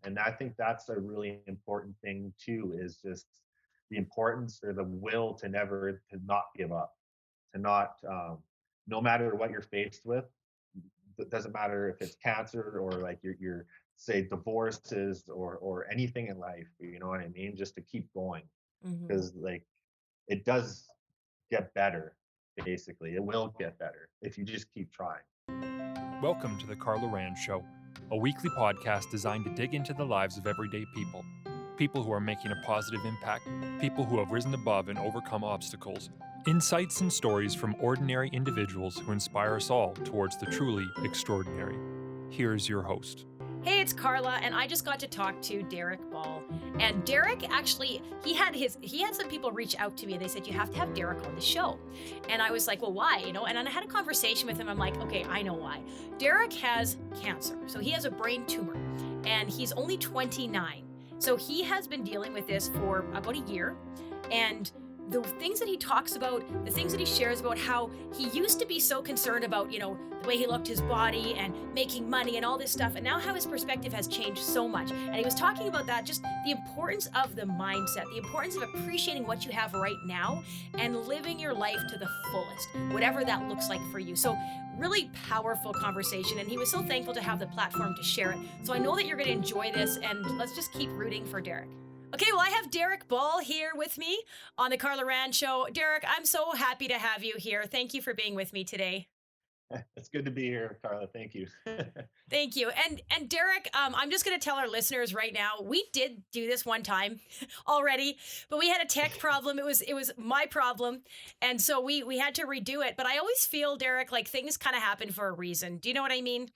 And I think that's a really important thing too, is just the importance or the will to never to not give up, to not no matter what you're faced with. It doesn't matter if it's cancer or like your say divorces or anything in life, you know what I mean? Just to keep going, Hmm. because like it does get better. Basically, it will get better if you just keep trying. Welcome to the Carla Rand Show, a weekly podcast designed to dig into the lives of everyday people. People who are making a positive impact, people who have risen above and overcome obstacles. Insights and stories from ordinary individuals who inspire us all towards the truly extraordinary. Here's your host. Hey, it's Carla, and I just got to talk to Derrick Ball. And Derrick actually, he had some people reach out to me and they said, you have to have Derrick on the show. And I was like, well, why? And then I had a conversation with him. I'm like, okay, I know why. Derrick has cancer. So he has a brain tumor and he's only 29. So he has been dealing with this for about a year. And the things that he talks about, the things that he shares about how he used to be so concerned about, the way he looked, his body and making money and all this stuff. And now how his perspective has changed so much. And he was talking about that, just the importance of the mindset, the importance of appreciating what you have right now and living your life to the fullest, whatever that looks like for you. So really powerful conversation. And he was so thankful to have the platform to share it. So I know that you're going to enjoy this, and let's just keep rooting for Derrick. Okay, well, I have Derrick Ball here with me on the Carla Rand Show. Derrick, I'm so happy to have you here. Thank you for being with me today. It's good to be here, Carla. Thank you. Thank you. And Derrick, I'm just going to tell our listeners right now, we did do this one time already, but we had a tech problem. It was my problem, and so we had to redo it. But I always feel, Derrick, like things kind of happen for a reason. Do you know what I mean?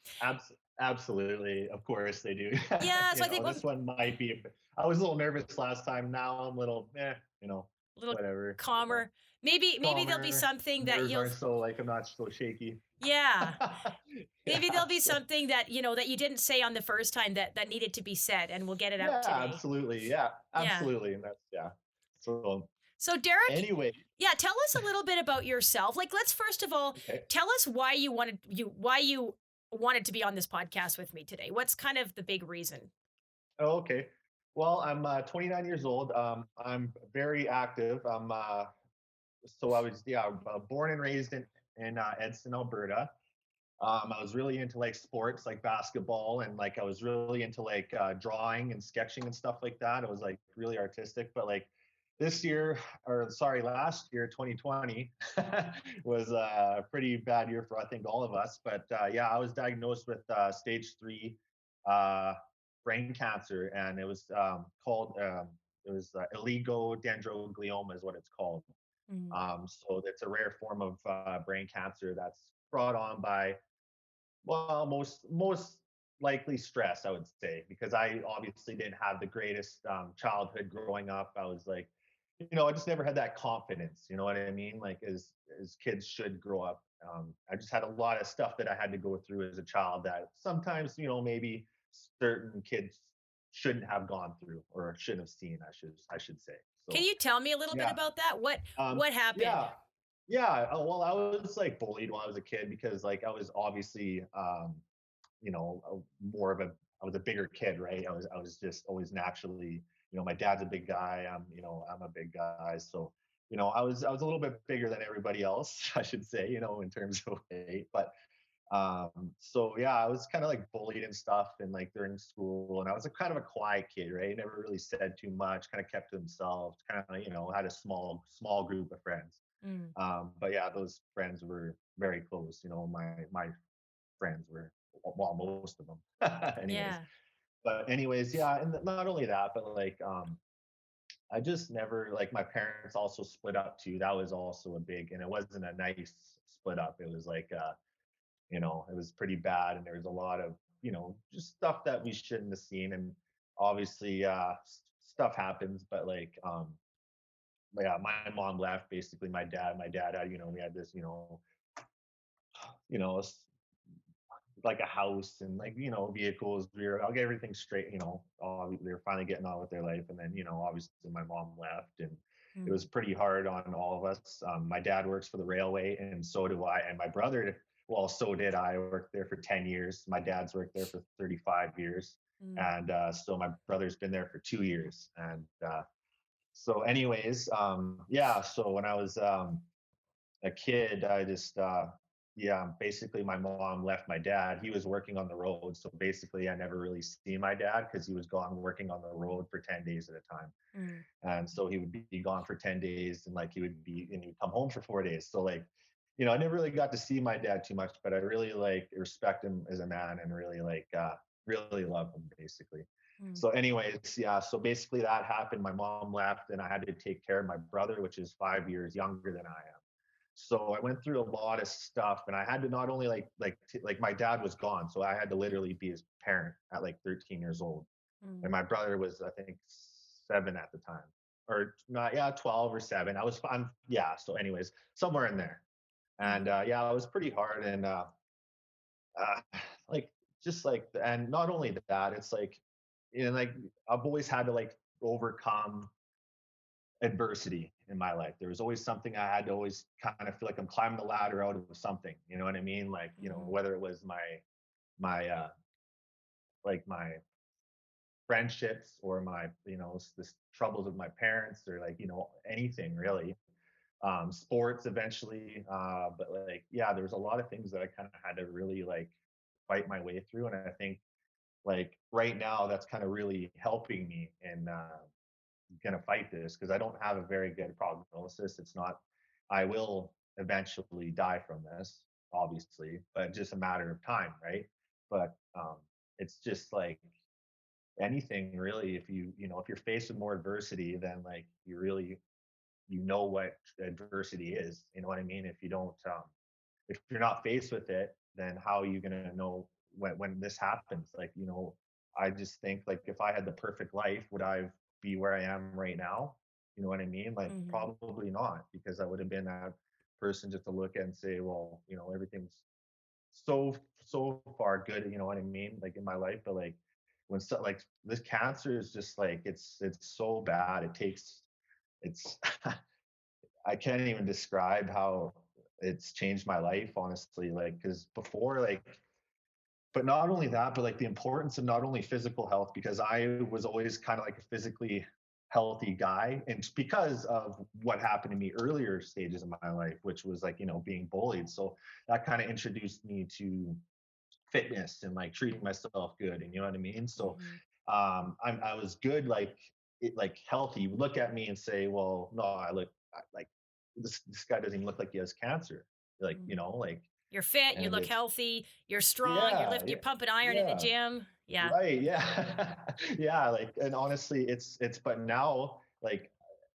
Absolutely, of course they do. Yeah. So I think This one might be. I was a little nervous last time. Now I'm a little, a little whatever. calmer. Maybe there'll be Calmer. something that Nerves you'll. aren't so like I'm not so shaky. Yeah. Maybe Yeah. there'll be So something that that you didn't say on the first time that needed to be said, and we'll get it out yeah, today. absolutely. Yeah, Yeah. absolutely. And that's yeah. So So Derek, anyway, yeah, tell us a little bit about yourself. Like, let's first of all okay. tell us why you wanted to be on this podcast with me today. What's kind of the big reason? Oh, okay. Well, I'm 29 years old. I'm very active. So I was born and raised in Edson, Alberta. I was really into like sports, like basketball, and like I was really into like drawing and sketching and stuff like that. It was like really artistic. But like this year, or sorry, last year, 2020, was a pretty bad year for I think all of us. But yeah, I was diagnosed with stage 3 uh, brain cancer, and it was called it was oligodendroglioma is what it's called. Mm. So it's a rare form of brain cancer that's brought on by, well, most likely stress, I would say, because I obviously didn't have the greatest childhood growing up. I was like, I just never had that confidence. You know what I mean? Like as kids should grow up. I just had a lot of stuff that I had to go through as a child that sometimes, maybe certain kids shouldn't have gone through or shouldn't have seen. I should say. Can So you tell me a little bit yeah, about that? What happened? yeah, yeah. Well, I was like bullied when I was a kid because like I was obviously more of a I was a bigger kid, right? I was just always naturally, my dad's a big guy. I'm a big guy, so I was a little bit bigger than everybody else, I should say, in terms of weight. But so yeah, I was kind of like bullied and stuff, and like during school, and I was a kind of a quiet kid, right? Never really said too much, kind of kept to himself, kind of had a small group of friends. Mm. But yeah, those friends were very close. My friends were, well, most of them. Anyways, Yeah. but anyways, yeah, and not only that, but like I just never like my parents also split up too. That was also a big, and it wasn't a nice split up. It was like it was pretty bad, and there was a lot of just stuff that we shouldn't have seen, and obviously stuff happens, but like yeah, my mom left basically my dad had we had this you know s- like a house and like vehicles. I'll get everything straight. They were finally getting on with their life, and then obviously my mom left, and it Mm. was pretty hard on all of us. My dad works for the railway, and so do I, and my brother. Well, so did I. Worked there for 10 years. My dad's worked there for 35 years. Mm. And so my brother's been there for 2 years. And so, anyways, yeah. So when I was a kid, I just yeah, basically my mom left my dad. He was working on the road, so basically I never really seen my dad because he was gone working on the road for 10 days at a time. Mm. And so he would be gone for 10 days and like he would come home for 4 days. So like, I never really got to see my dad too much, but I really like respect him as a man and really like really love him basically. Mm. So anyways, yeah, so basically that happened. My mom left and I had to take care of my brother, which is 5 years younger than I am. So I went through a lot of stuff and I had to not only like my dad was gone, so I had to literally be his parent at like 13 years old, Mm. and my brother was I think 7 at the time, or not, yeah, 12 or 7. I'm yeah. So anyways, somewhere in there, and Mm. yeah, it was pretty hard, and uh, like just like, and not only that, it's like, like I've always had to like overcome adversity in my life. There was always something I had to always kind of feel like I'm climbing the ladder out of something. You know what I mean? Like, Mhm. whether it was my like my friendships or my this troubles with my parents or like anything really, sports eventually, but like yeah, there was a lot of things that I kind of had to really like fight my way through, and I think like right now that's kind of really helping me in going to fight this because I don't have a very good prognosis. It's not, I will eventually die from this, obviously, but just a matter of time, right? But it's just like anything really. If if you're faced with more adversity, then like you really what adversity is. You know what I mean? If you don't, if you're not faced with it, then how are you gonna know when this happens? Like, I just think like if I had the perfect life, would I be where I am right now? You know what I mean? Like Mhm. probably not, because I would have been that person just to look at and say, well, everything's so far good, you know what I mean? Like in my life, but like when like this cancer is just like it's so bad. It's I can't even describe how it's changed my life, honestly. Like, because before, like, but not only that, but like the importance of not only physical health, because I was always kind of like a physically healthy guy. And it's because of what happened to me earlier stages of my life, which was like, being bullied. So that kind of introduced me to fitness and like treating myself good. And you know what I mean? So Mhm. I was good, like like healthy. You would look at me and say, well, no, like this guy doesn't even look like he has cancer. Like, Mhm. like, You're fit, you and look it's healthy, you're strong, yeah, you're yeah, pumping iron in the yeah, gym. Yeah. right, yeah, yeah. Like, and honestly, it's but now like,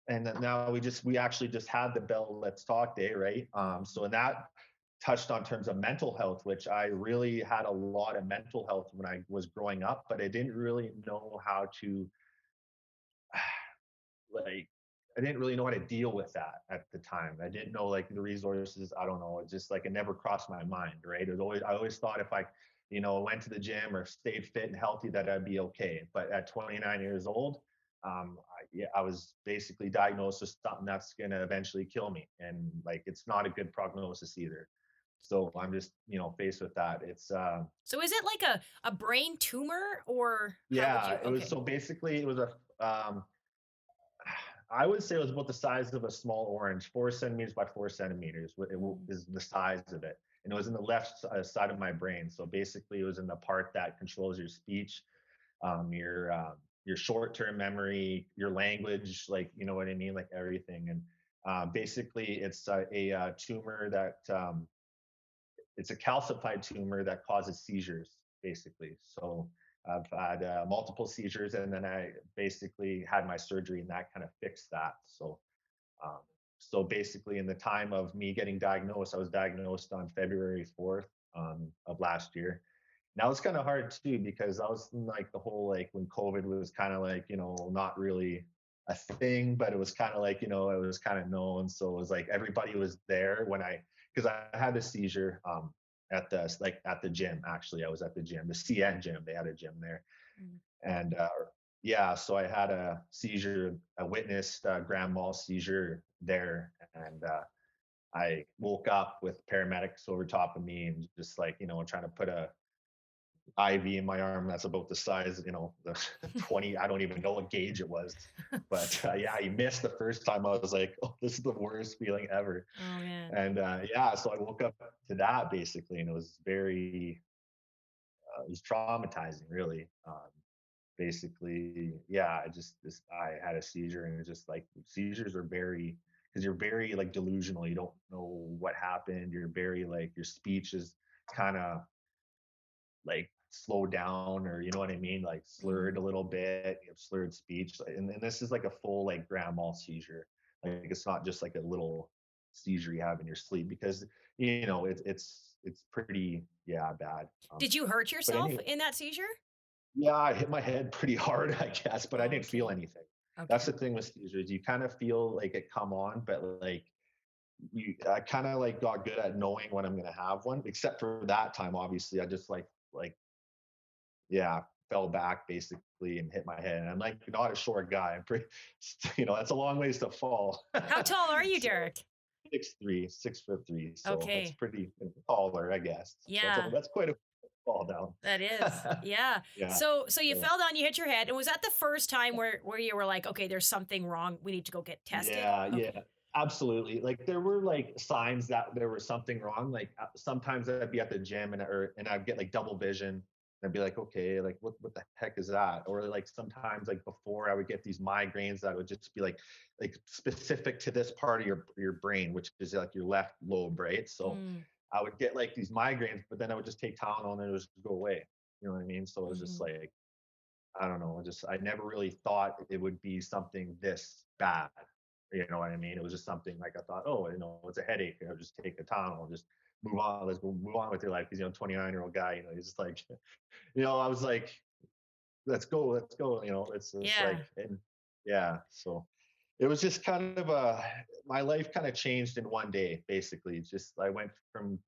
and then now we actually just had the Bell Let's Talk Day, right? So Mhm. and that touched on terms of mental health, which I really had a lot of mental health when I was growing up, but I didn't really know how to like I didn't really know how to deal with that at the time. I didn't know like the resources. I don't know. It's just like it never crossed my mind, right? I always thought if I, went to the gym or stayed fit and healthy that I'd be okay. But at 29 years old, yeah, I was basically diagnosed with something that's gonna eventually kill me, and like it's not a good prognosis either. So I'm just faced with that. It's So is it like a brain tumor, or how would yeah. you? It was Okay. so basically it was a I would say it was about the size of a small orange, 4 centimeters by 4 centimeters. Mm. Is the size of it, and it was in the left side of my brain. So basically, it was in the part that controls your speech, your short-term memory, your language, like you know what I mean, like everything. And basically, it's a tumor that it's a calcified tumor that causes seizures, basically. So I've had multiple seizures, and then I basically had my surgery, and that kind of fixed that. Um, so basically, in the time of me getting diagnosed, I was diagnosed on February 4th of last year. Now it's kind of hard too because I was in, like the whole like when COVID was kind of like not really a thing, but it was kind of like it was kind of known. So it was like everybody was there when because I had a seizure at the gym. Actually, I was at the gym, the CN gym. They had a gym there, Mm. and yeah, so I had a seizure, a witnessed grand mal seizure there, and I woke up with paramedics over top of me and just like trying to put IV in my arm that's about the size, the 20. I don't even know what gauge it was, but yeah, he missed the first time. I was like, oh, this is the worst feeling ever. Oh man. And yeah, so I woke up to that basically, and it was traumatizing, really. Basically, yeah, I had a seizure, and it's just like seizures are very, because you're very like delusional. You don't know what happened. You're very like your speech is kind of like slowed down, or you know what I mean, like slurred Mm. a little bit. You have slurred speech, and this is like a full like grand mal seizure. Like it's not just like a little seizure you have in your sleep, because it's pretty, yeah, bad. Did you hurt But yourself anyway, in that seizure? yeah, I hit my head pretty hard, I guess, but I Oh, didn't feel okay. anything. That's Okay. the thing with seizures. You kind of feel like it come on, but like I kind of like got good at knowing when I'm gonna have one. Except for that time, obviously, I just like yeah, fell back basically and hit my head. And I'm like not a short guy. I'm pretty, that's a long ways to fall. How tall are you, So Derek? 6'3", 6'3", so that's Okay. pretty taller, I guess. So Yeah. that's quite a fall down. That is. Yeah. Yeah. So you So fell down, you hit your head. And was that the first time where you were like, okay, there's something wrong. We need to go get tested? yeah, yeah, Okay. absolutely. Like there were like signs that there was something wrong. Like sometimes I'd be at the gym, and I'd get like double vision. And I'd be like, okay, like what the heck is that? Or like sometimes like before I would get these migraines that would just be like specific to this part of your brain, which is like your left lobe, right? So Mm, I would get like these migraines, but then I would just take Tylenol and it would just go away. You know what I mean? So it was just hmm. like, I don't know. I never really thought it would be something this bad. You know what I mean? It was just something like I thought, oh, it's a headache. I'll just take a Tylenol, just move on. Let's go move on with your life. Because 29-year-old guy, he's just like, I was like, let's go. It's just Yeah. like, and yeah. So it was just kind of my life kind of changed in one day. Basically, it's just I went from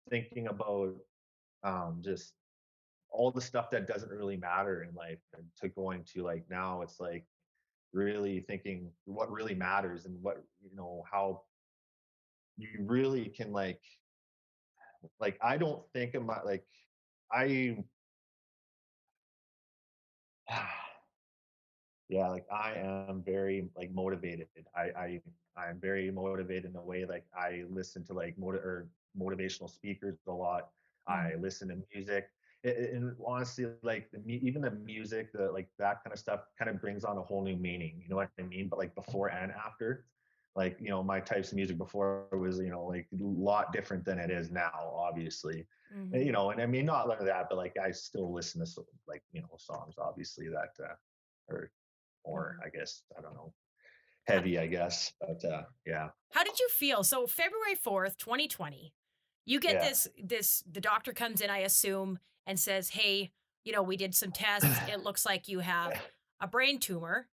thinking about just all the stuff that doesn't really matter in life, and to going to like now it's like really thinking what really matters, and what how you really can like I don't think of my like I yeah, like I am very like motivated. I'm very motivated in a way, like I listen to like motivational speakers a lot. I Hmm. listen to music. And honestly, like even the music, the like that kind of stuff kind of brings on a whole new meaning. You know what I mean? But like before and after, like my types of music before was like a lot different than it is now, obviously. And, Hmm. and I mean not like that, but like I still listen to like songs, obviously, that are more, Hmm. I guess, I don't know, How, heavy, I guess. But yeah, how did you feel? So February 4th, 2020, you get yeah, the doctor comes in, I assume, and says, hey, we did some tests. It looks like you have yeah, a brain tumor.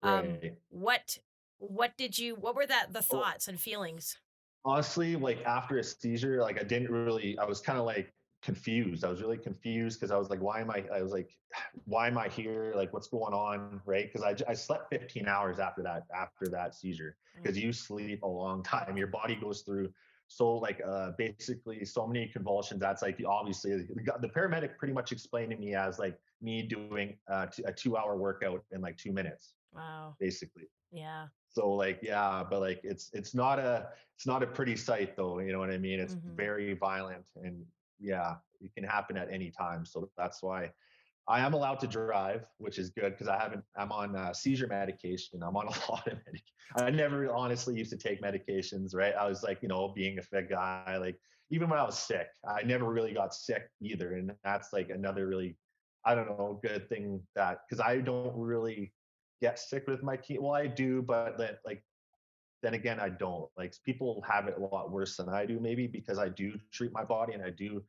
right. What what were the Well, thoughts and feelings? honestly, like after a seizure, like I was kind of like confused. I was really confused because I was like, I was like, why am I here? Like, what's going on? Right. Because I slept 15 hours after that seizure, because Mm, you sleep a long time. Your body goes through so like basically so many convulsions. That's like obviously the paramedic pretty much explained to me as like me doing a 2 hour workout in like 2 minutes, wow. basically. Yeah. So like yeah, but like it's not a pretty sight though, you know what I mean? It's Mhm. very violent, and yeah, it can happen at any time. So that's why I am allowed to drive, which is good, because I'm on seizure medication. I'm on a lot of medication. I never honestly used to take medications, right? I was like, being a fit guy, like even when I was sick, I never really got sick either. And that's like another really, I don't know, good thing, that because I don't really get sick with my key. Well, I do, but then again, I don't. Like people have it a lot worse than I do, maybe because I do treat my body, and I do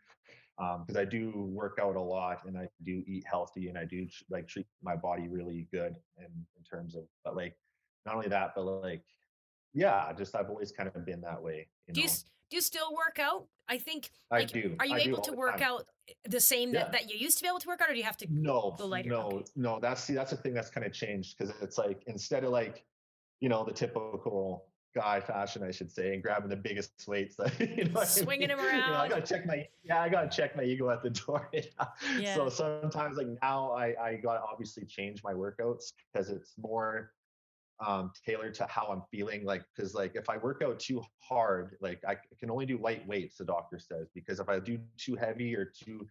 because I do work out a lot, and I do eat healthy, and I do like treat my body really good in terms of, but like not only that, but like yeah, just I've always kind of been that way, Do do you still work out? I think, like, are you I do able all to the work time. out the same Yeah. that you used to be able to work out, or do you have to No, go lighter? Okay. no, no. That's the thing that's kind of changed, because it's like instead of like the typical. guy fashion, I should say, and grabbing the biggest weights. You know what I Swinging mean? him I around. gotta check my yeah, I gotta check my ego at the door. So Yeah. sometimes like now I gotta obviously change my workouts because it's more tailored to how I'm feeling. Like, because like if I work out too hard, like I can only do light weights, the doctor says, because if I do too heavy or too,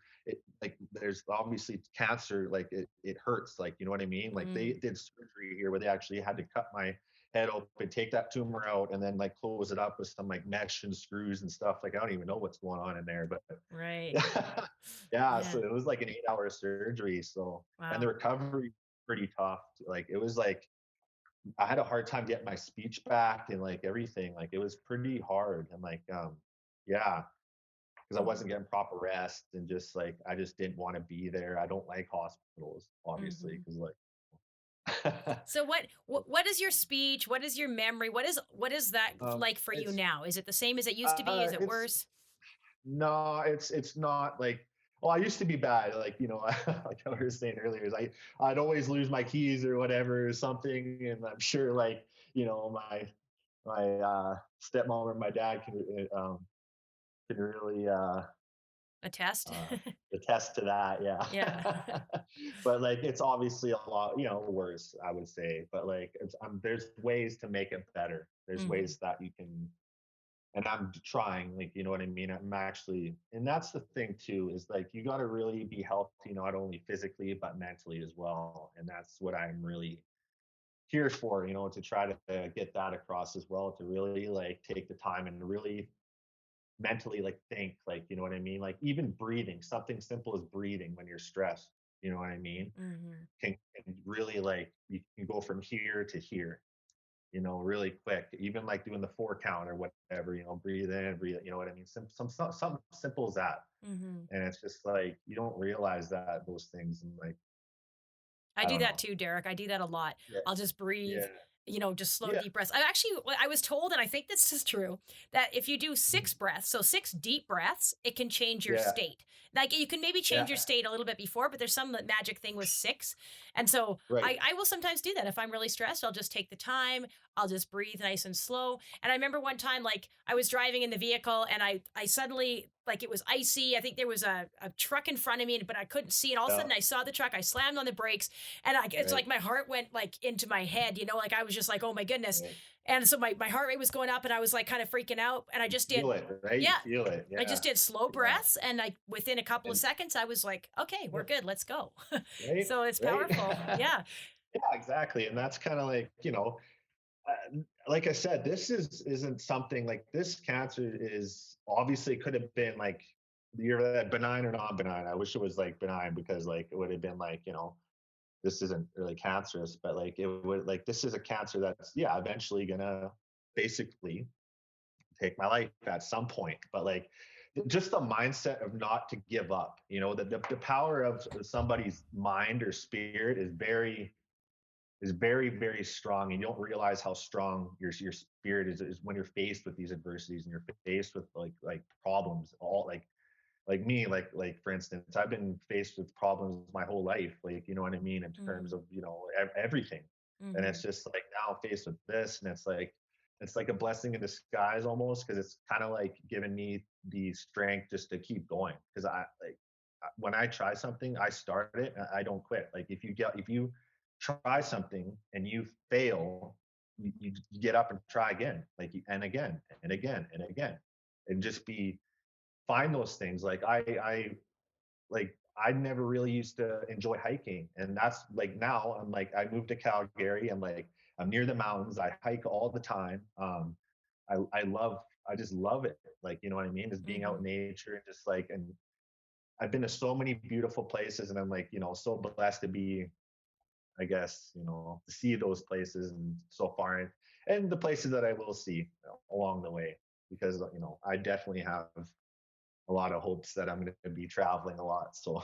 like there's obviously cancer, like it hurts. Like, you know what I mean? Like they Mm, did surgery here where they actually had to cut my head open, take that tumor out, and then like close it up with some like mesh and screws and stuff. Like I don't even know what's going on in there, but right. yeah. So Yeah. it was like an 8 hour surgery. So and the Wow. recovery pretty tough. Like it was like I had a hard time getting my speech back and like everything. Like it was pretty hard. And like, yeah, because I wasn't Hmm. getting proper rest and just like I just didn't want to be there. I don't like hospitals, obviously, Hmm. because like So what is your speech? What is your memory? What is that um, like for you it's now? Is it the same as it used to be? Is it it's worse? no, it's not like well, I used to be bad. Like, like I was saying earlier, is I'd always lose my keys or whatever or something. And I'm sure like, my stepmom or my dad can really A test? uh, attest to that. Yeah. Yeah. But like, it's obviously a lot, worse, I would say. But like, there's ways to make it better. There's Hmm. ways that you can, and I'm trying, like, you know what I mean? I'm actually, and that's the thing too, is like, you got to really be healthy, not only physically, but mentally as well. And that's what I'm really here for, to try to get that across as well, to really like take the time and really mentally like think, like, you know what I mean, like even breathing, something simple as breathing when you're stressed, you know what I mean, Hmm. can really like you can go from here to here, really quick, even like doing the 4 count or whatever, breathe in, breathe, you know what I mean, some simple as that. Hmm. And it's just like you don't realize that those things, and like I I do don't that know. too, Derek. I do that a lot. Yeah, I'll just breathe, yeah, just slow yeah. deep breaths. I was told, and I think this is true, that if you do six breaths, so six deep breaths, it can change your Yeah, state. Like you can maybe change your yeah, state a little bit before, but there's some magic thing with six. And so right, I will sometimes do that. If I'm really stressed, I'll just take the time. I'll just breathe nice and slow. And I remember one time, like I was driving in the vehicle and I suddenly, like it was icy. I think there was a truck in front of me, but I couldn't see. And all of a yeah, sudden I saw the truck. I slammed on the brakes and it's right, like my heart went like into my head, like I was just like, oh my goodness. right. And so my heart rate was going up and I was like kind of freaking out. And I You just did, feel it, right? You yeah, feel it. I Yeah. just did slow Yeah. breaths. And within a couple of And seconds, I was like, okay, we're yeah, good. Let's go. right, So it's right. powerful. Yeah. Yeah, exactly. And that's kind of like, like I said, this isn't something like this cancer is obviously could have been like you're benign or non-benign. I wish it was like benign because like it would have been like, this isn't really cancerous, but like it would like this is a cancer that's yeah, eventually gonna basically take my life at some point. But like just the mindset of not to give up, the power of somebody's mind or spirit is very, very strong. And you don't realize how strong your spirit is when you're faced with these adversities and you're faced with like problems, all like me, like for instance, I've been faced with problems my whole life, like you know what I mean, in terms Mm-hmm. of everything. And Mm-hmm. it's just like now I'm faced with this, and it's like a blessing in disguise almost, because it's kind of like giving me the strength just to keep going. Because when I try something, I start it, I don't quit. Like if you try something and you fail, you get up and try again, and again and again and again, and just find those things. Like I never really used to enjoy hiking, and that's like now I'm like I moved to Calgary. I'm near the mountains. I hike all the time. I just love it. Like you know what I mean? Just being out Mm-hmm. in nature and just like and I've been to so many beautiful places, and I'm like so blessed to be, I guess, to see those places and so far, and the places that I will see along the way, because I definitely have a lot of hopes that I'm going to be traveling a lot. So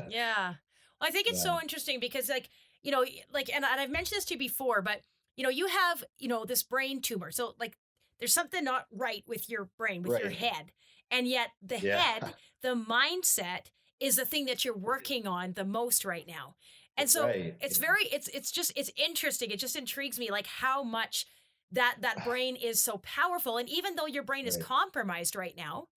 Yeah. Well, I think it's yeah, so interesting because and I've mentioned this to you before, but you have, this brain tumor. So like there's something not right with your brain, with your right, head. And yet the yeah, head, the mindset is the thing that you're working on the most right now. And so right, it's yeah, very it's just it's interesting. It just intrigues me like how much that brain is so powerful. And even though your brain is Right. compromised right now,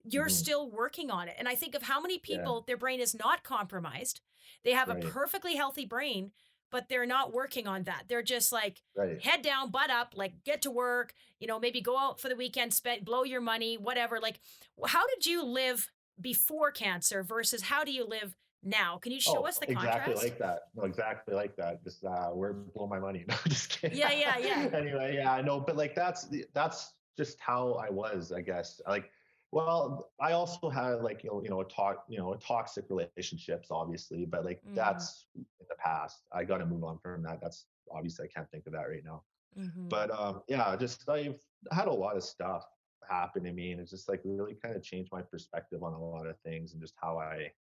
you're Hmm. still working on it. And I think of how many Yeah. people their brain is not compromised. They have a Right. perfectly healthy brain, but they're not working on that. They're just like Right. head down, butt up, like get to work, maybe go out for the weekend, spend blow your money, whatever. Like how did you live before cancer versus how do you live now? Can you show Oh, us the exactly contrast? like that. No, exactly like that. Just where blow my money. No, just kidding. Yeah, yeah, yeah. Anyway, yeah, I know, but like that's just how I was, I guess. Like, well, I also had like a toxic relationships, obviously, but like Mhm. that's in the past. I got to move on from that. That's obviously I can't think of that right now. Mhm. But yeah, just I've had a lot of stuff happen to me, and it's just like really kind of changed my perspective on a lot of things and just how I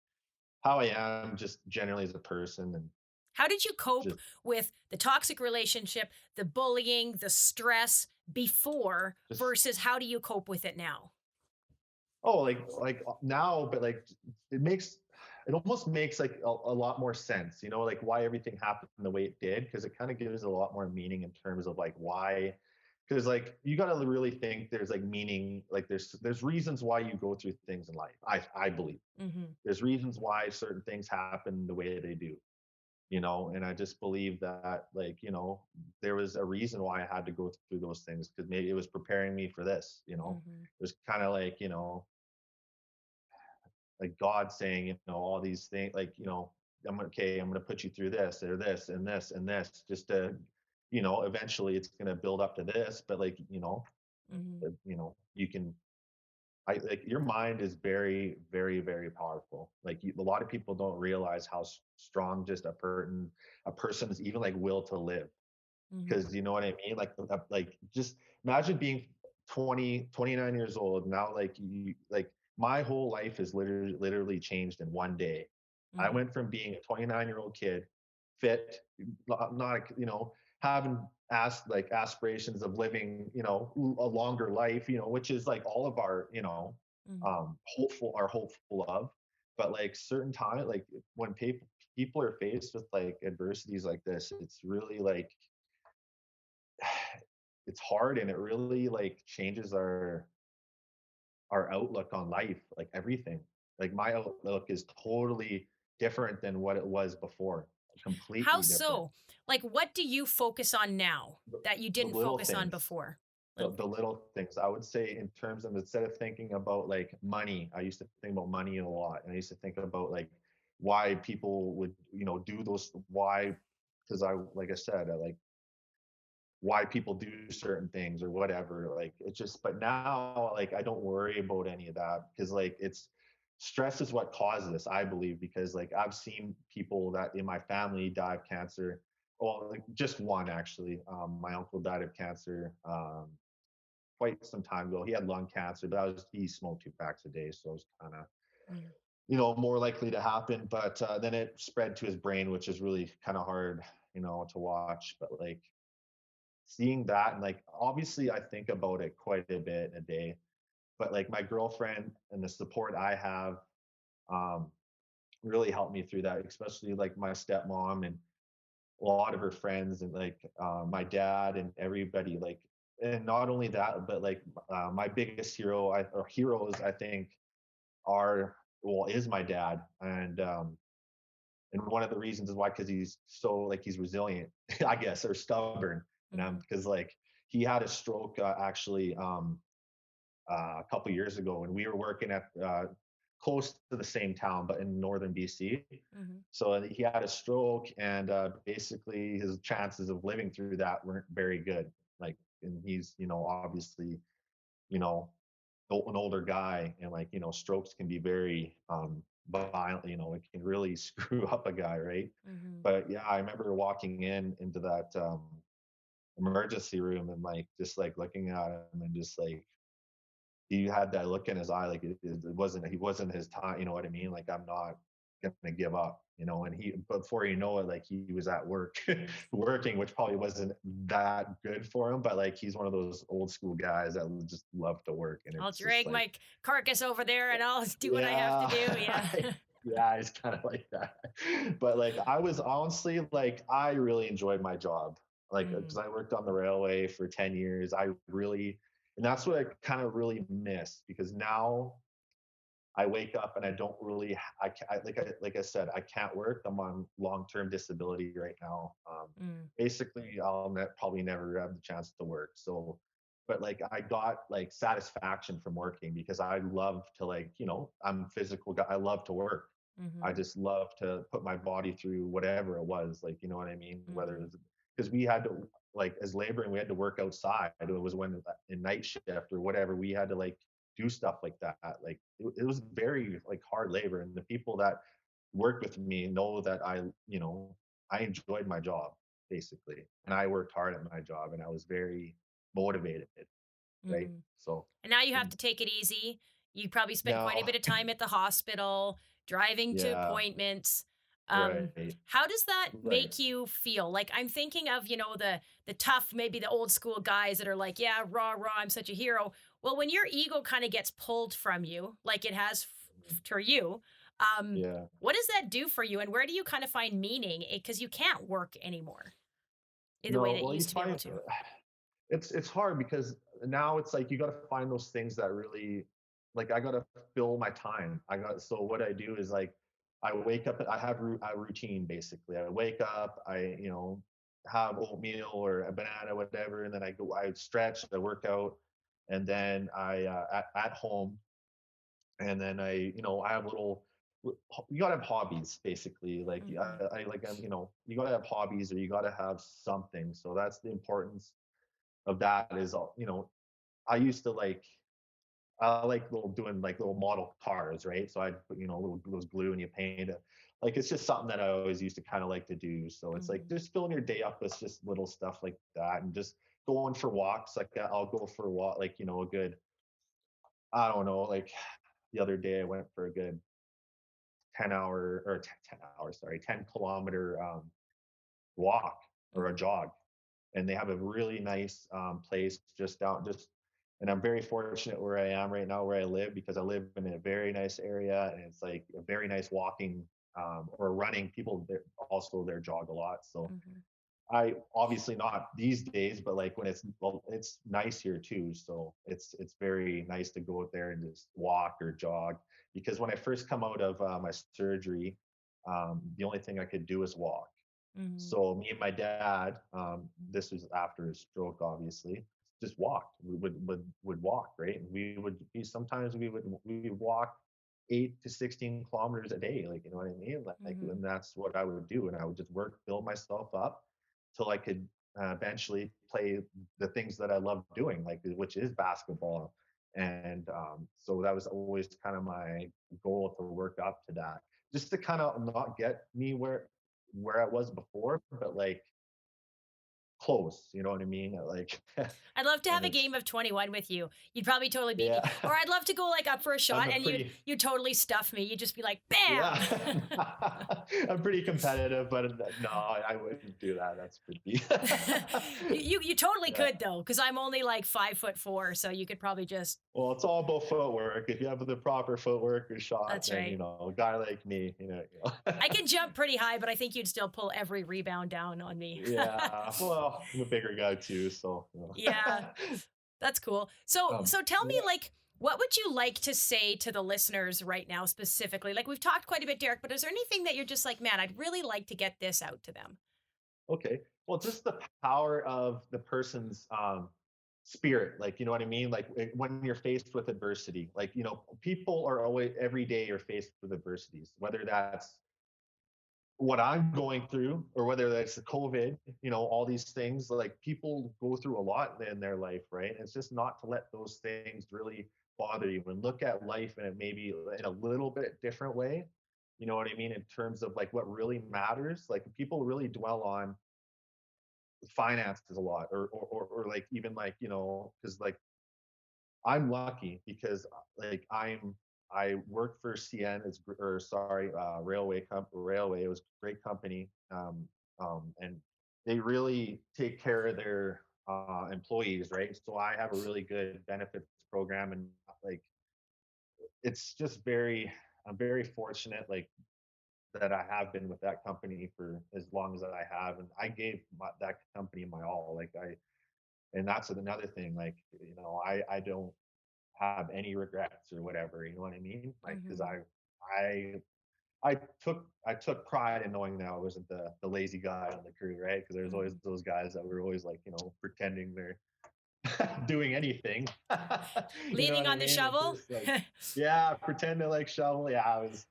am just generally as a person and How did you cope just with the toxic relationship, the bullying, the stress before just versus how do you cope with it now? oh like now, but like it almost makes like a lot more sense, like why everything happened the way it did, because it kind of gives a lot more meaning in terms of like why. Because like you got to really think there's like meaning, like there's reasons why you go through things in life. I believe Mhm. there's reasons why certain things happen the way they do. And I just believe that, like, there was a reason why I had to go through those things, because maybe it was preparing me for this. Mhm. It was kind of like God saying, all these things, like, I'm gonna put you through this or this and this and this, just to, eventually it's gonna build up to this. But like, Mhm. you can like your mind is very, very, very powerful. Like a lot of people don't realize how strong just a person's even like will to live. Mhm. Because you know what I mean. Like just imagine being 20, 29 years old now. Like my whole life is literally changed in one day. I Mhm. went from being a 29-year-old kid, fit, not having aspirations of living a longer life, which is like all of our Mhm. hopeful of. But like certain time, like when people are faced with like adversities like this, it's really like it's hard, and it really like changes our outlook on life, like everything. Like my outlook is totally different than what it was before, How completely different. so? Like what do you focus on now the, that you the didn't little focus on things before? the, Like the little things, I would say, in terms of, instead of thinking about like money, I used to think about money a lot, and I used to think about like why people would do those, why, because I like I said, I like why people do certain things or whatever. Like it's just, but now like I don't worry about any of that, because like it's stress is what causes this, I believe, because like I've seen people that in my family die of cancer. Well, like just one actually. My uncle died of cancer quite some time ago. He had lung cancer, but he smoked 2 packs a day, so it was kind of mm, more likely to happen. But then it spread to his brain, which is really kind of hard to watch. But like seeing that, and like obviously I think about it quite a bit a day, but like my girlfriend and the support I have um really helped me through that, especially like my stepmom and a lot of her friends, and like my dad and everybody. Like, and not only that, but like my biggest or heroes, I think, are, well, is my dad. And one of the reasons is why, because he's so like he's resilient, I guess, or stubborn. And mhm, because like he had a stroke actually a couple years ago, and we were working at close to the same town, but in northern BC. mhm, So he had a stroke, and basically his chances of living through that weren't very good. Like, and he's obviously you know an older guy, and like strokes can be very violent. It can really screw up a guy, right? mhm. But yeah, I remember walking into that emergency room, and like just like looking at him, and just like he had that look in his eye, like it wasn't he wasn't his time. You know what I mean? Like, I'm not gonna give up. And he, before you know it, like he was at work working, which probably wasn't that good for him, but like he's one of those old school guys that just love to work, and I'll it's just drag like, my carcass over there and I'll do what I have to yeah. do. Yeah. Yeah, it's kind of like that. But like I was honestly like I really enjoyed my job. like because Mm, I worked on the railway for 10 years. I really, and that's what I kind of really miss because now I wake up and I don't really, like I said, I can't work. I'm on long-term disability right now. mm, Basically, I'll probably never have the chance to work. So, but like I got like satisfaction from working because I love to like, I'm a physical guy. I love to work. I mhm, just love to put my body through whatever it was, like, you know what I mean? Whether it mhm, was because we had to, like, as laboring, we had to work outside. It was when in night shift or whatever, we had to like do stuff like that. Like it was very like hard labor. And the people that work with me know that I enjoyed my job basically. And I worked hard at my job and I was very motivated, right? mhm. So And now you have and to take it easy. You probably spent quite a now, bit of time at the hospital, driving to yeah, appointments. right, How does that right. make you feel? Like I'm thinking of, the tough, maybe the old school guys that are like, yeah, rah, rah, I'm such a hero. Well, when your ego kind of gets pulled from you, like it has for you, Yeah. what does that do for you? And where do you kind of find meaning? Because you can't work anymore in the way No, that you well, you used to be able find to. it's hard because now it's like you got to find those things that really, like, I got to fill my time. So what I do is like I wake up, I have a routine basically. I wake up, have oatmeal or a banana, whatever, and then I stretch, I work out, and then at home, and then I have little. You gotta have hobbies, basically. Like Hmm. you gotta have hobbies, or you gotta have something. So that's the importance of that. Is I used to like I like little doing like little model cars, right? So I put little those glue and you paint it. Like it's just something that I always used to kind of like to do. So it's like Hmm. just filling your day up with just little stuff like that, and just going for walks. Like I'll go for a walk, like a good, I don't know, like the other day I went for a good 10 hour or 10 hours, sorry, 10 kilometer walk or a Hmm. jog, and they have a really nice place just down just. And I'm very fortunate where I am right now, where I live, because I live in a very nice area, and it's like a very nice walking or running. People there also there jog a lot, so Hmm. I obviously not these days, but like when it's nice here too. So it's very nice to go out there and just walk or jog. Because when I first come out of my surgery, the only thing I could do is walk. Hmm. So me and my dad, this was after his stroke, obviously, just walked. We would walk, right? And sometimes we would walk 8 to 16 kilometers a day, like, you know what I mean? Like, Hmm. and that's what I would do, and I would just build myself up till I could eventually play the things that I love doing, like, which is basketball. And so that was always kind of my goal, to work up to that, just to kind of not get me where I was before, but like close. You know what I mean? Like, I'd love to have and a it's game of 21 with you. You'd probably totally beat me. yeah. Or I'd love to go like up for a I'm shot a and you'd pretty you totally stuff me. You'd just be like, bam. yeah. I'm pretty competitive, but no, I wouldn't do that. That's pretty. You totally Yeah. could though, because I'm only like 5'4", so you could probably just Well, it's all about footwork. If you have the proper footwork or shot, that's then right. a guy like me, I can jump pretty high, but I think you'd still pull every rebound down on me. yeah. Well, I'm a bigger guy too, so Yeah, that's cool. So so tell me yeah. like what would you like to say to the listeners right now specifically? Like we've talked quite a bit, Derek, but is there anything that you're just like, man, I'd really like to get this out to them? Okay. Well, just the power of the person's spirit, like, you know what I mean? Like when you're faced with adversity, like, people are always, every day you're faced with adversities, whether that's what I'm going through or whether that's the COVID, all these things. Like people go through a lot in their life, right? And it's just not to let those things really bother you, and look at life in it maybe in a little bit different way. You know what I mean? In terms of like what really matters. Like people really dwell on finances a lot, or like, even like, because like I'm lucky because I work for CN, or sorry, railway. It was a great company, and they really take care of their employees, right? So I have a really good benefits program, and like it's just I'm very fortunate. Like that I have been with that company for as long as I have, and I gave that company my all. And that's another thing. Like, I don't have any regrets or whatever. You know what I mean? Like, because Mhm. I I took pride in knowing that I wasn't the lazy guy on the crew, right? Because there's always Mhm. those guys that were always like, pretending they're doing anything. You know Leaning what I on the mean? It's shovel? just like, yeah, pretend to like shovel. Yeah, I was,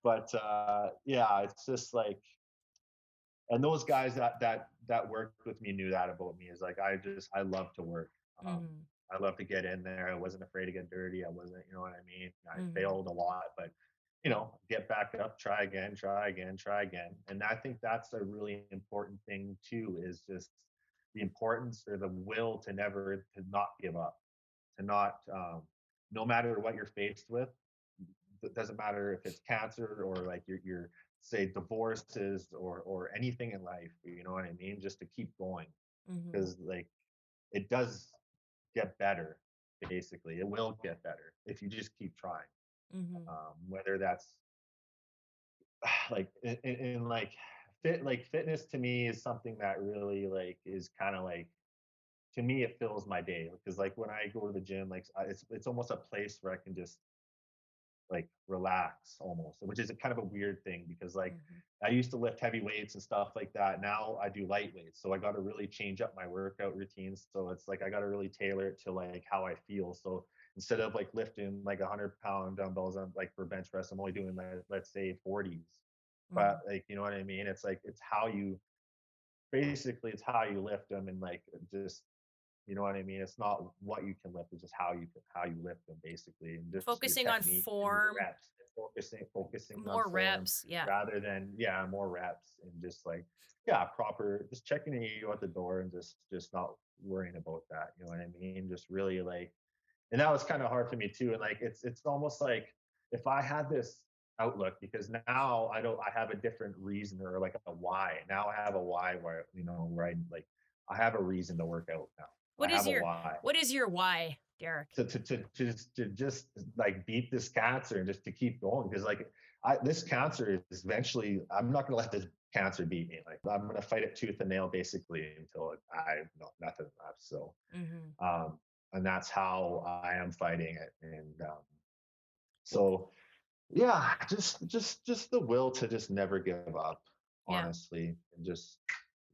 but yeah, it's just like, and those guys that worked with me knew that about me. Is like, I love to work. Um, Mhm. I love to get in there. I wasn't afraid to get dirty. I wasn't, you know what I mean? I Mhm. failed a lot, but get back up, try again, try again, try again. And I think that's a really important thing too, is just the importance or the will to not give up, to not, no matter what you're faced with. It doesn't matter if it's cancer or like your say divorces or anything in life. You know what I mean? Just to keep going, Mhm. because like it does get better. Basically, it will get better if you just keep trying. Mhm. Whether that's like in like fitness to me is something that really like is kind of like, to me it fills my day, because like when I go to the gym, like it's almost a place where I can just like relax almost, which is a kind of a weird thing, because like Mhm. I used to lift heavy weights and stuff like that. Now I do light weights. So I got to really change up my workout routines. So it's like I got to really tailor it to like how I feel. So instead of like lifting like 100-pound dumbbells on like for bench press, I'm only doing like, let's say 40s. But Mhm. like, you know what I mean? It's like, it's how you, basically it's how you lift them, and like just, you know what I mean? It's not what you can lift, it's just how you lift them basically, and just your Focusing on technique and your form, reps. And focusing on more form reps. Yeah. rather than, yeah, more reps, and just like, yeah, proper, just checking you at the door, and just not worrying about that. You know what I mean? Just really like, and that was kind of hard for me too. And like it's almost like, if I had this outlook, because now I have a different reason, or like a why. Now I have a why, where where I like, I have a reason to work out now. I What is have a your why what is your why, Derek? to just like beat this cancer, and just to keep going, because like this cancer is eventually, I'm not gonna let this cancer beat me. Like, I'm gonna fight it tooth and nail basically until I no nothing left. So Mhm. um, and that's how I am fighting it. And Well, so, yeah, just the will to just never give up, yeah. honestly, and just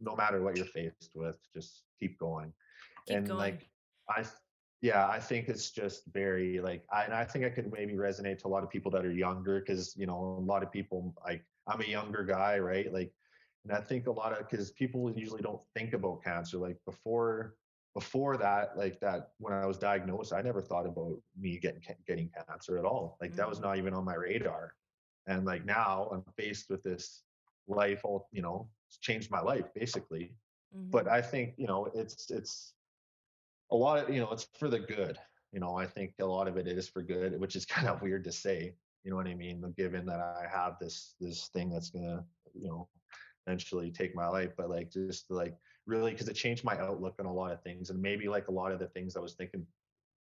no matter what you're faced with, just keep going. Keep And going. like, I, yeah, I think it's just very like, and I think I could maybe resonate to a lot of people that are younger, because a lot of people, like, I'm a younger guy, right? Like, and I think a lot of, because people usually don't think about cancer. Like before that, like that, when I was diagnosed, I never thought about me getting cancer at all. Like, that was Mhm. not even on my radar. And like now I'm faced with this life, all, it's changed my life basically. But Mhm. I think, it's a lot of, it's for the good. I think a lot of it is for good, which is kind of weird to say. You know what I mean? Given that I have this thing that's gonna, you know, eventually take my life, but like, just like, really, because it changed my outlook on a lot of things, and maybe like a lot of the things I was thinking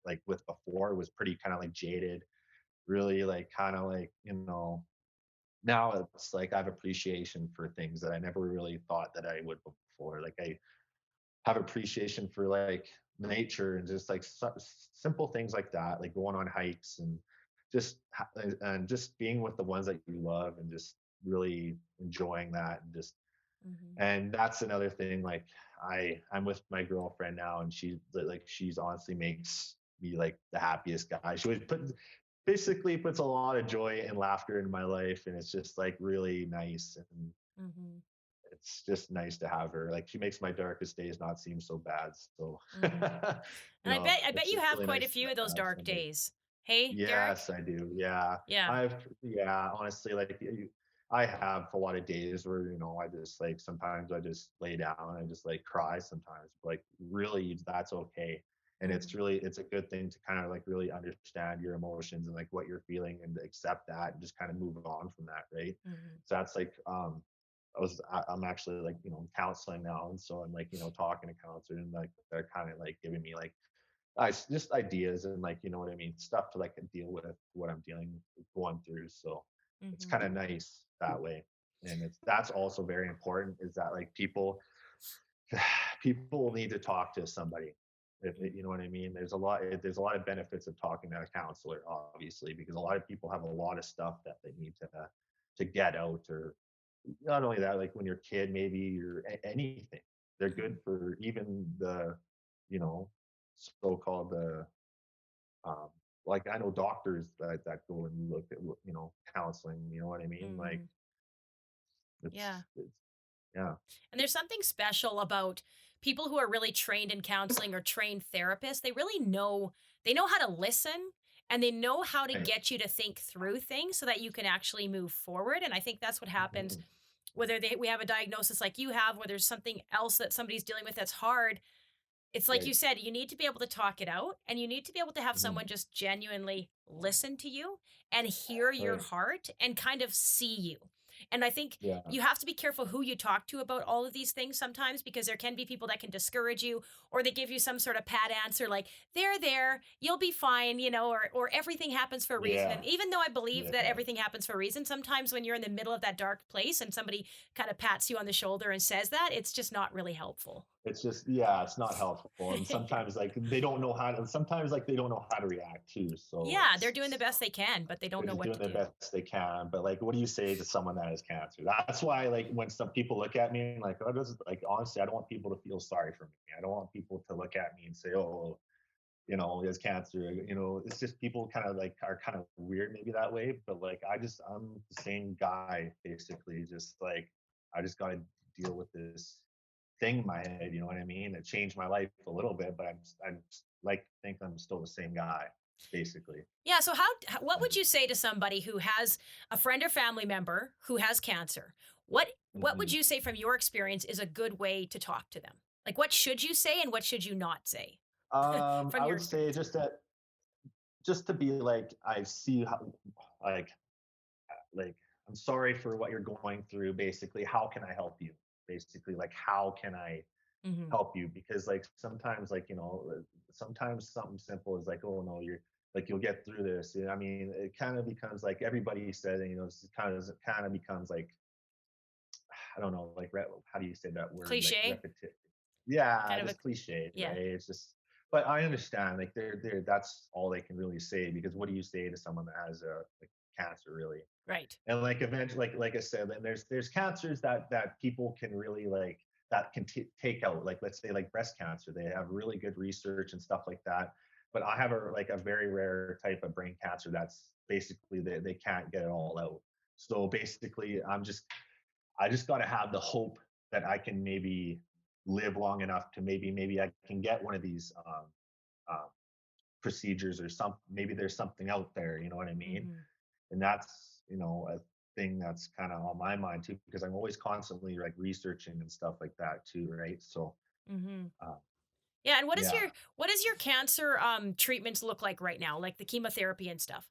like with before was pretty kind of like jaded. Really, like, kind of like, now it's like I have appreciation for things that I never really thought that I would before. Like, I have appreciation for like nature, and just like simple things like that, like going on hikes, and just being with the ones that you love, and just really enjoying that, Mhm. and that's another thing. Like, I'm with my girlfriend now, and she's honestly makes me like the happiest guy. She always basically puts a lot of joy and laughter in my life, and it's just like really nice. And Mhm. it's just nice to have her. Like, she makes my darkest days not seem so bad. So, Mhm. And I bet it's you just have really quite a nice few of to those have dark somebody. days. Hey, Derek? Yes, I do. Yeah, Yeah. yeah. Honestly, like, I have a lot of days where I just like, sometimes I just lay down and I just like cry sometimes. But like, really, that's okay. And Mhm. it's a good thing to kind of like really understand your emotions and like what you're feeling, and accept that, and just kind of move on from that, right? Mhm. So that's like, I'm actually like, counseling now, and so I'm like, talking to counselors, and like they're kind of like giving me like just ideas, and like, you know what I mean, stuff to like deal with what I'm going through. So it's Mm-hmm. kind of nice that way. And that's also very important, is that like people need to talk to somebody. You know what I mean? There's a lot of benefits of talking to a counselor, obviously, because a lot of people have a lot of stuff that they need to get out. Or not only that, like when you're a kid, maybe you're anything. They're Mm-hmm. good for even the, you know, so-called um, like I know doctors that go and look at, counseling. You know what I mean? Like Mm-hmm. Yeah. it's yeah, And there's something special about people who are really trained in counseling or trained therapists. They know how to listen and they know how to right. get you to think through things so that you can actually move forward. And I think that's what happens Mhm. whether we have a diagnosis like you have, where there's something else that somebody's dealing with that's hard. It's like you Right. said, you need to be able to talk it out and you need to be able to have Mhm. someone just genuinely listen to you and hear your Right. heart and kind of see you. And I think Yeah. you have to be careful who you talk to about all of these things sometimes, because there can be people that can discourage you, or they give you some sort of pat answer like they're there, you'll be fine, or everything happens for a reason. Yeah. And even though I believe that Yeah. everything happens for a reason, sometimes when you're in the middle of that dark place and somebody kind of pats you on the shoulder and says that, it's just not really helpful. It's just, yeah, it's not helpful. And sometimes like they don't know how to sometimes like they don't know how to react too. So Yeah, they're doing the best they can, but they don't they're know just what doing to the do. best they can. But like what do you say to someone that has cancer? That's why like when some people look at me and like, oh, does like honestly, I don't want people to feel sorry for me. I don't want people to look at me and say, oh, he has cancer. It's just people kind of like are kind of weird maybe that way. But like I'm the same guy basically. Just like I just got to deal with this thing in my head. You know what I mean? It changed my life a little bit, but I'm like think I'm still the same guy basically. Yeah, so what would you say to somebody who has a friend or family member who has cancer? What would Hmm. you say from your experience is a good way to talk to them? Like what should you say and what should you not say from I your would say experience? just to be like I see how like like I'm sorry for what you're going through. Basically, how can I help you? Basically, like how can I Mhm. help you? Because like sometimes sometimes something simple is like, oh no, you're like you'll get through this. I mean, it kind of becomes like everybody said, it kind of becomes like I don't know, like how do you say that word? Like Cliche? repetitive. Yeah, Kind of a just cliche, yeah, right? It's just, but I understand like they're that's all they can really say, because what do you say to someone that has like cancer really? right. And like eventually, like I said, then there's cancers that people can really like that can take out, like let's say like breast cancer, they have really good research and stuff like that. But I have a very rare type of brain cancer that's basically they can't get it all out. So basically I just got to have the hope that I can maybe live long enough to maybe I can get one of these um, procedures, or some maybe there's something out there, you know what I mean? Mhm. And that's a thing that's kind of on my mind too, because I'm always constantly like researching and stuff like that too, right? So Mhm. uh, Yeah, and yeah. what does your cancer treatments look like right now? Like the chemotherapy and stuff?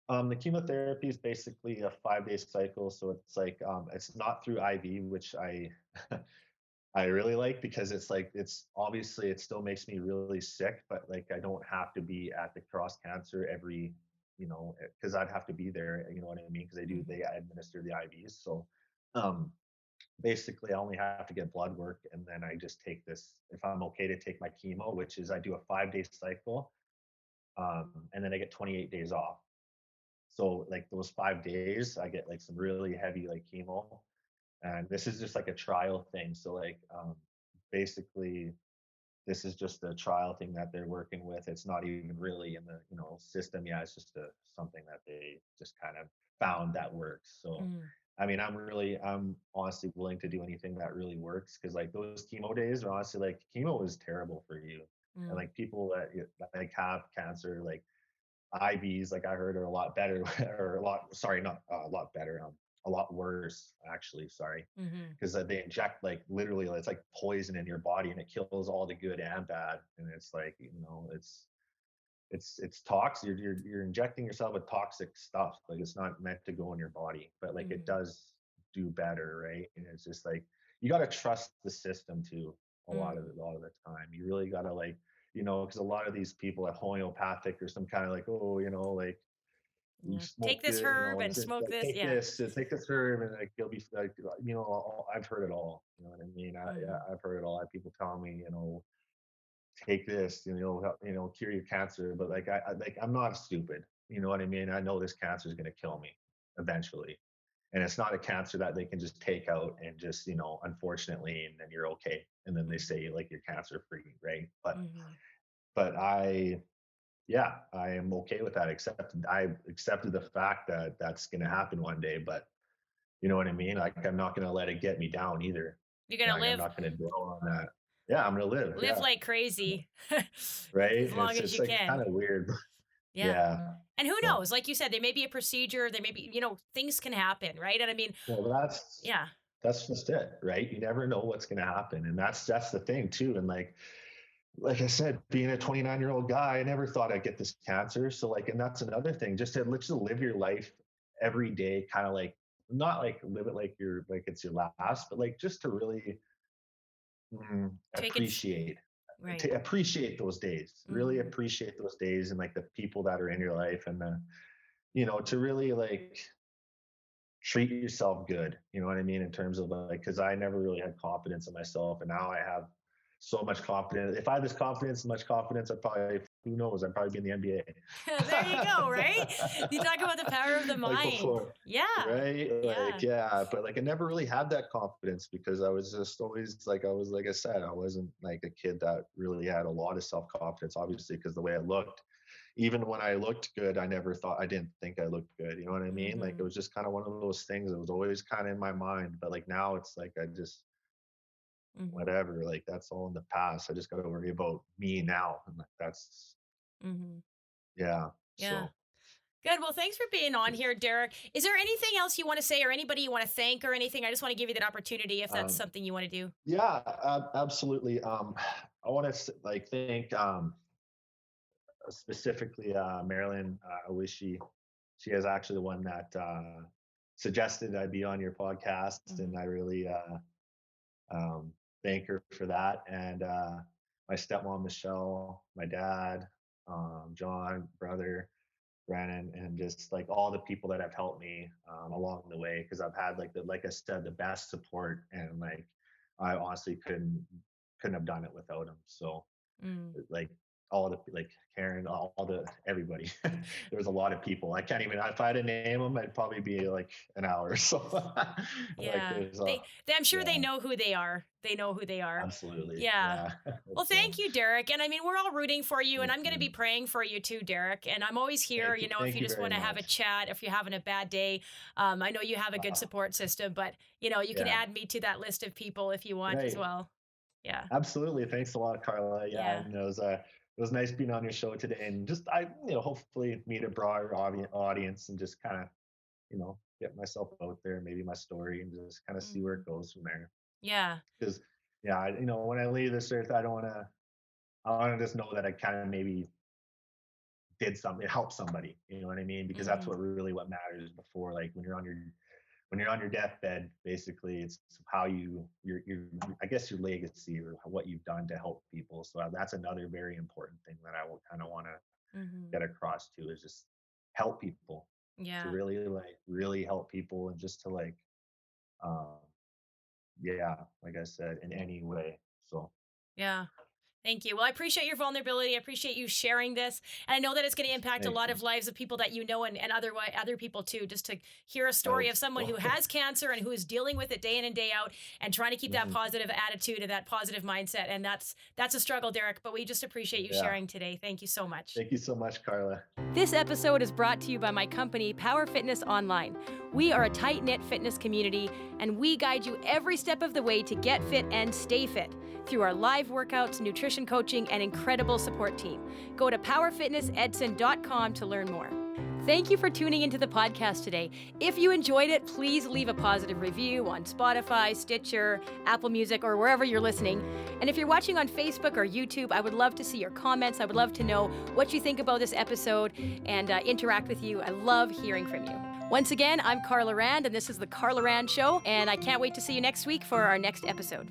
The chemotherapy is basically a 5 day cycle, so it's like it's not through IV, which I I really like, because it's like it's obviously it still makes me really sick, but like I don't have to be at the cross cancer every, because I'd have to be there, you know what I mean? Because Mhm. they administer the IVs. So um basically I only have to get blood work, and then I just take this if I'm okay to take my chemo, which is I do a 5 day cycle, and then I get 28 days off. So like those 5 days, I get like some really heavy like chemo, and this is just like a trial thing. So like basically this is just a trial thing that they're working with. It's not even really in the system. Yeah, it's just something that they just kind of found that works. So Mhm. I mean, I'm honestly willing to do anything that really works, because like those chemo days are honestly like chemo is terrible for you. And Mhm. like people that like have cancer, like IVs, like I heard, are a lot better, or a lot, sorry, not a lot better, a lot worse actually. Sorry, Mhm. because they inject like literally it's like poison in your body, and it kills all the good and bad. And it's like it's toxic. You're injecting yourself with toxic stuff. Like it's not meant to go in your body, but like it Mhm. does do better, right? And it's just like you got to trust the system too. Mhm. A lot of the time, you really got to like because a lot of these people at homeopathic or some kind of like, oh, like You Yeah. Take smoke this it, herb and it's smoke like, this. Yeah. take this herb, and like you'll be like, I've heard it all. You know what I mean? Yeah, Hmm. I've heard it all. I have people telling me, take this, cure your cancer. But like, I'm not stupid. You know what I mean? I know this cancer is going to kill me eventually, and it's not a cancer that they can just take out and just, unfortunately, and then you're okay, and then they say like you're cancer free, right? Hmm. But yeah, I am okay with that. Except I accepted the fact that that's going to happen one day. But you know what I mean? Like, I'm not going to let it get me down either. You're Yeah, gonna I'm live not going to dwell on that. Yeah, I'm going to live. live Yeah, like crazy, right. as long as It's you like kind can. of weird. Yeah. Yeah. And who So, knows? Like you said, there may be a procedure, there may be, things can happen, right? And I mean, well, yeah. that's just it, right? You never know what's going to happen, and that's the thing too. And like I said, being a 29-year-old guy, I never thought I'd get this cancer. So like, and that's another thing, just to live your life every day, kind of like, not like live it like you're like it's your last, but like just to really Take it appreciate right. those days, really Hmm. appreciate those days, and like the people that are in your life, and to really like treat yourself good. You know what I mean? In terms of like, because I never really had confidence in myself, and now I have so much confidence. If I had this confidence, much confidence, I'd probably, who knows, I'd probably be in the There you go, right? You NBA. talk about the power of the Like mind. before, Yeah. right? Yeah. Like, yeah, but like I never really had that confidence because I was just always like, like I said, I wasn't like a kid that really had a lot of self confidence, obviously, because the way I looked, even when I looked good, I didn't think I looked good. You know what I mean? Like, it Hmm. was just kind of one of those things that was always kind of in my mind. But like now it's like, I just, Hmm. whatever, like that's all in the past. I just got to worry about me now. And like, that's, Hmm. yeah. Yeah. So, Good. Well, thanks for being on here, Derek. Is there anything else you want to say or anybody you want to thank or anything? I just want to give you that opportunity if that's um, something you want to do. yeah, absolutely. I want to like thank, specifically, Marilyn. I wish she is actually the one that suggested I be on your podcast, Hmm. and I really um, thank her for that. And my stepmom Michelle, my dad, John, brother Brandon, and just like all the people that have helped me along the way, because I've had like I said, the best support, and like I honestly couldn't have done it without them. So Mm. like all the like Karen, all the everybody. There was a lot of people. I can't even, if I had to name them, I'd probably be like an hour. So like Yeah. there's I'm sure they yeah, know who they are. They know who they are. absolutely. Yeah. Yeah. Well, So thank you, Derek. And I mean, we're all rooting for you, and thank I'm going to you. be praying for you too, Derek. And I'm always here, if Thank you you just want very to have a much. chat, if you're having a bad day. I know you have a good Wow. support system, but, you can Yeah. add me to that list of people if you want as Right. well. Yeah. Absolutely. Thanks a lot, Carla. Yeah. Yeah. And it was nice being on your show today, and just, hopefully meet a broader audience, and just kind of, get myself out there, maybe my story, and just kind of see where Hmm. it goes from there. Yeah. Because, yeah, when I leave this earth, I want to just know that I kind of maybe did something, help somebody. You know what I mean? Because that's Hmm. what matters before, like when you're on your deathbed, basically, it's how your I guess your legacy, or what you've done to help people. So that's another very important thing that I will kind of want to Hmm. get across to, is just help people, to Yeah. really help people, and just to like, um, yeah, like I said, in any way. So Yeah. Thank you. Well, I appreciate your vulnerability. I appreciate you sharing this. And I know that it's going to impact a thank lot you. of lives of people that you know, and other people too, just to hear a I story hope of someone who so. has cancer and who is dealing with it day in and day out and trying to keep that Mhm. positive attitude and that positive mindset. And that's a struggle, Derek, but we just appreciate you Yeah. sharing today. Thank you so much. Thank you so much, Carla. This episode is brought to you by my company, Power Fitness Online. We are a tight knit fitness community, and we guide you every step of the way to get fit and stay fit through our live workouts, nutrition coaching, and incredible support team. Go to powerfitnessedson.com to learn more. Thank you for tuning into the podcast today. If you enjoyed it, please leave a positive review on Spotify, Stitcher, Apple Music, or wherever you're listening. And if you're watching on Facebook or YouTube, I would love to see your comments. I would love to know what you think about this episode and interact with you. I love hearing from you. Once again, I'm Carla Rand, and this is The Carla Rand Show, and I can't wait to see you next week for our next episode.